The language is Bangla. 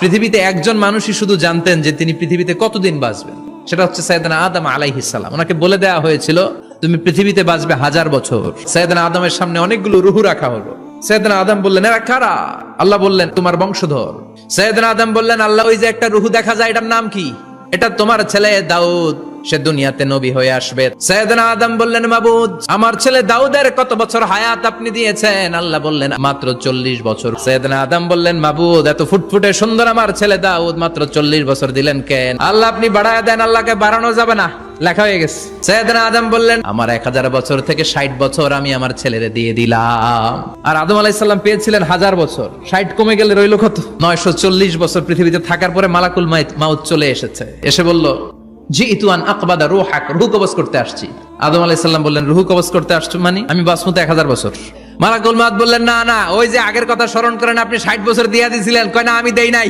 পৃথিবীতে একজন মানুষই শুধু জানতেন যে তিনি পৃথিবীতে কতদিন বাঁচবেন, সেটা হচ্ছে সাইয়েদনা আদম আলাইহিস সালাম। ওনাকে বলে দেওয়া হয়েছিল তুমি পৃথিবীতে বাঁচবে 1000 বছর। সাইয়েদনা আদমের সামনে অনেকগুলো রুহু রাখা হলো। সাইয়েদনা আদম বললেন এরা কারা? আল্লাহ বললেন তোমার বংশধর। সাইয়েদনা আদম বললেন আল্লাহ ওই যে একটা রুহু দেখা যায় এটার নাম কি? এটা তোমার ছেলে দাউদ, সে দুনিয়াতে নবী হয়ে আসবে। সাইয়েদনা আদম বললেন মাবুদ আমার ছেলে দাউদের কত বছর হায়াত আপনি দিয়েছেন? আল্লাহ বললেন মাত্র 40 বছর। সাইয়েদনা আদম বললেন মাবুদ এত ফুটফুটে সুন্দর আমার ছেলে দাউদ মাত্র 40 বছর দিলেন কেন? আল্লাহ আপনি বাড়ায় দেন, আল্লাহকে বাড়ানো যাবে না, লেখা হয়ে গেছে। সাইয়েদনা আদম বললেন আমার 1000 বছর থেকে 60 বছর আমি আমার ছেলেরে দিয়ে দিলাম। আর আদম আলাইহিস সালাম পেয়েছিলেন 1000 বছর, 60 কমে গেলে রইল কত? 940 বছর পৃথিবীতে থাকার পরে মালাকুল মাউত চলে এসেছে। এসে বলল জিইতু আন আকবাদা রূহাক, রূহ কবজ করতে আসছি। আদম আলাইহিস সালাম বললেন রূহ কবজ করতে আসছো মানে? আমি বাঁচবো তো 1000 বছর। মালাকুল মাউত বললেন না না, ওই যে আগের কথা স্মরণ করেন আপনি 60 বছর দিয়ে দিয়েছিলেন। কয় না আমি দেই নাই।